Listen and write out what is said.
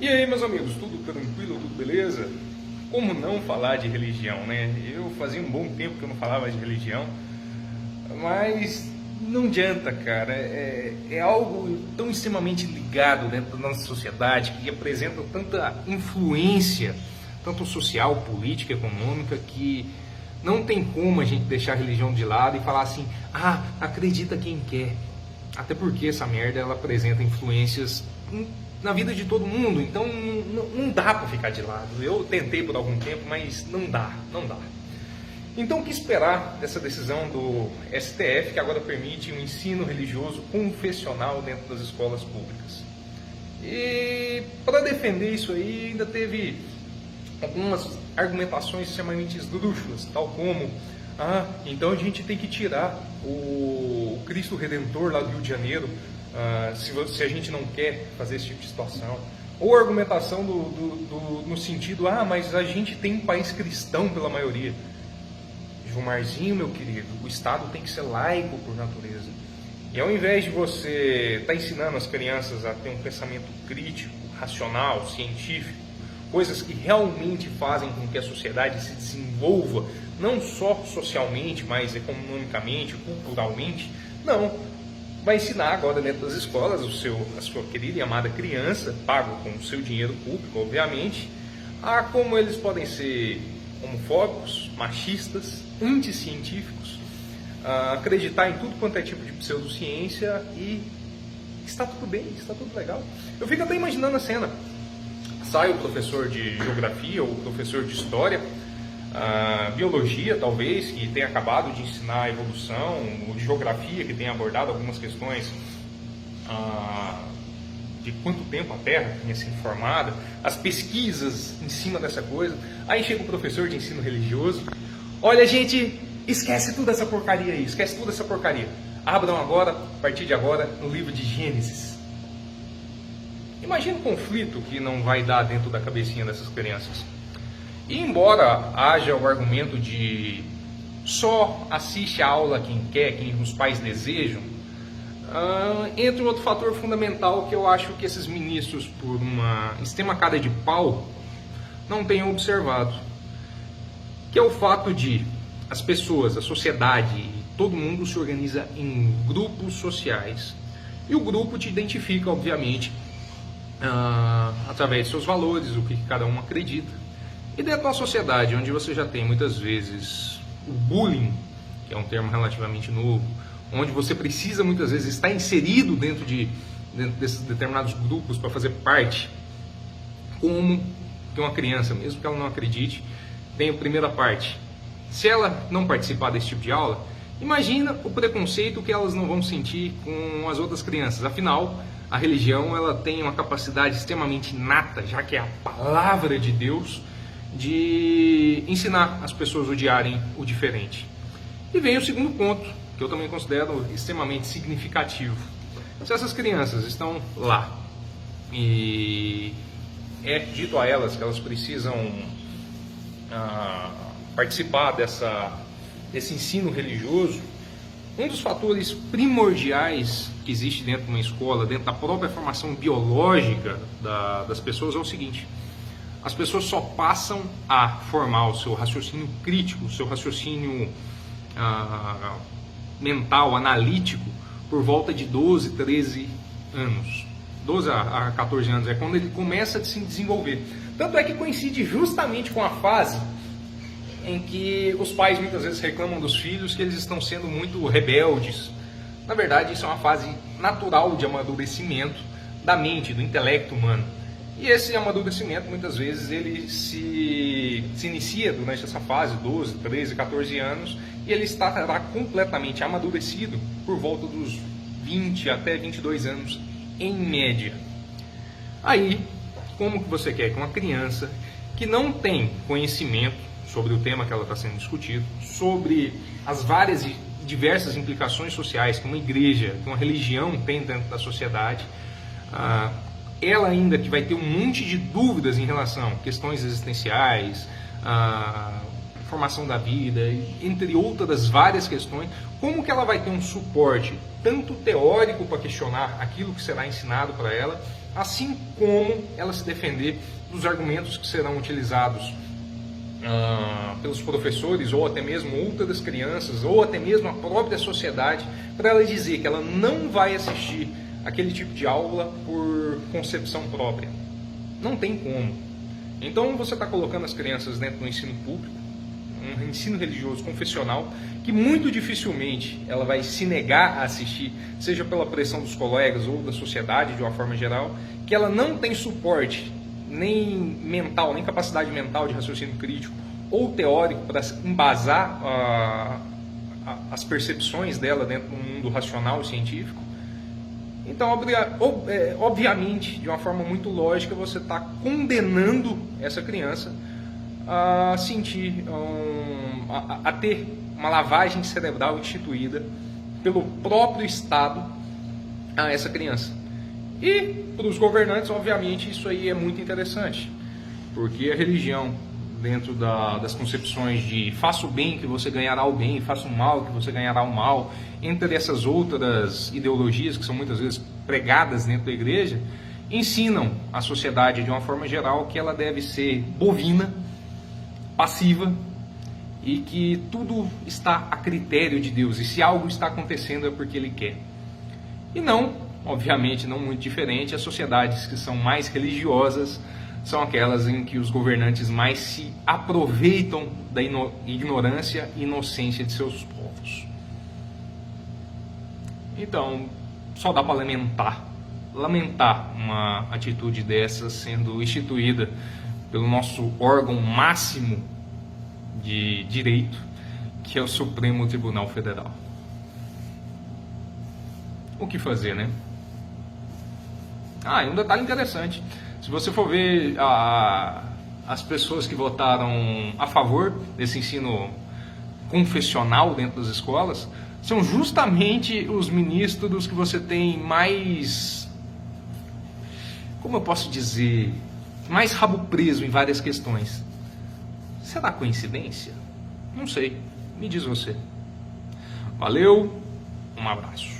E aí, meus amigos, tudo tranquilo, tudo beleza? Como não falar de religião, né? Eu fazia um bom tempo que eu não falava de religião, mas não adianta, cara. É algo tão extremamente ligado dentro da nossa sociedade, que apresenta tanta influência, tanto social, política, econômica, que não tem como a gente deixar a religião de lado e falar assim, acredita quem quer. Até porque essa merda, ela apresenta influências na vida de todo mundo, então não dá para ficar de lado. Eu tentei por algum tempo, mas não dá. Então, o que esperar dessa decisão do STF, que agora permite um ensino religioso confessional dentro das escolas públicas? E para defender isso aí, ainda teve algumas argumentações extremamente esdrúxulas, tal como, então a gente tem que tirar o Cristo Redentor lá do Rio de Janeiro, se a gente não quer fazer esse tipo de situação. Ou a argumentação no sentido, mas a gente tem um país cristão pela maioria. Gilmarzinho, meu querido, o Estado tem que ser laico por natureza. E ao invés de você estar ensinando as crianças a ter um pensamento crítico, racional, científico, coisas que realmente fazem com que a sociedade se desenvolva, não só socialmente, mas economicamente, culturalmente, não. Vai ensinar agora dentro das escolas a sua querida e amada criança, pago com o seu dinheiro público, obviamente, a como eles podem ser homofóbicos, machistas, anticientíficos, acreditar em tudo quanto é tipo de pseudociência e está tudo bem, está tudo legal. Eu fico até imaginando a cena. Sai o professor de geografia ou o professor de história, biologia talvez, que tenha acabado de ensinar a evolução, ou de geografia, que tenha abordado algumas questões de quanto tempo a Terra tinha sido formada, as pesquisas em cima dessa coisa. Aí chega o professor de ensino religioso, olha gente, esquece toda essa porcaria aí, esquece toda essa porcaria. Abram agora, a partir de agora, no livro de Gênesis. Imagina o conflito que não vai dar dentro da cabecinha dessas crianças. E embora haja o argumento de só assiste a aula quem quer, quem os pais desejam, entra um outro fator fundamental que eu acho que esses ministros, por uma extrema cara de pau, não tenham observado, que é o fato de as pessoas, a sociedade, todo mundo se organiza em grupos sociais. E o grupo te identifica, obviamente, através de seus valores, o que cada um acredita. E dentro da sociedade, onde você já tem muitas vezes o bullying, que é um termo relativamente novo, onde você precisa muitas vezes estar inserido dentro desses determinados grupos para fazer parte, como que uma criança, mesmo que ela não acredite, tem a primeira parte. Se ela não participar desse tipo de aula, imagina o preconceito que elas não vão sentir com as outras crianças. Afinal, a religião, ela tem uma capacidade extremamente inata, já que é a palavra de Deus, de ensinar as pessoas a odiarem o diferente. E vem o segundo ponto, que eu também considero extremamente significativo. Se essas crianças estão lá e é dito a elas que elas precisam participar desse ensino religioso, um dos fatores primordiais que existe dentro de uma escola, dentro da própria formação biológica das pessoas, é o seguinte: as pessoas só passam a formar o seu raciocínio crítico, o seu raciocínio mental, analítico, por volta de 12, 13 anos. 12 a 14 anos é quando ele começa a se desenvolver. Tanto é que coincide justamente com a fase em que os pais muitas vezes reclamam dos filhos que eles estão sendo muito rebeldes. Na verdade, isso é uma fase natural de amadurecimento da mente, do intelecto humano. E esse amadurecimento, muitas vezes, ele se inicia durante essa fase, 12, 13, 14 anos, e ele estará completamente amadurecido por volta dos 20 até 22 anos, em média. Aí, como que você quer que uma criança que não tem conhecimento sobre o tema que ela está sendo discutido, sobre as várias e diversas implicações sociais que uma igreja, que uma religião tem dentro da sociedade, ela ainda que vai ter um monte de dúvidas em relação a questões existenciais, formação da vida, entre outras várias questões, como que ela vai ter um suporte tanto teórico para questionar aquilo que será ensinado para ela, assim como ela se defender dos argumentos que serão utilizados pelos professores, ou até mesmo outras crianças, ou até mesmo a própria sociedade, para ela dizer que ela não vai assistir aquele tipo de aula por concepção própria. Não tem como. Então você está colocando as crianças dentro do ensino público, um ensino religioso confessional, que muito dificilmente ela vai se negar a assistir, seja pela pressão dos colegas ou da sociedade de uma forma geral, que ela não tem suporte nem mental, nem capacidade mental de raciocínio crítico ou teórico para embasar as percepções dela dentro do mundo racional e científico. Então, obviamente, de uma forma muito lógica, você está condenando essa criança a sentir, a ter uma lavagem cerebral instituída pelo próprio Estado a essa criança. E para os governantes, obviamente, isso aí é muito interessante, porque a religião, dentro das concepções de faça o bem que você ganhará o bem, faça o mal que você ganhará o mal, entre essas outras ideologias que são muitas vezes pregadas dentro da igreja, ensinam a sociedade de uma forma geral que ela deve ser bovina, passiva, e que tudo está a critério de Deus, e se algo está acontecendo é porque Ele quer. E não, obviamente, não muito diferente, as sociedades que são mais religiosas são aquelas em que os governantes mais se aproveitam da ignorância e inocência de seus povos. Então, só dá para lamentar uma atitude dessa sendo instituída pelo nosso órgão máximo de direito, que é o Supremo Tribunal Federal. O que fazer, né? E um detalhe interessante. Se você for ver as pessoas que votaram a favor desse ensino confessional dentro das escolas, são justamente os ministros que você tem mais, como eu posso dizer, mais rabo preso em várias questões. Será coincidência? Não sei. Me diz você. Valeu, um abraço.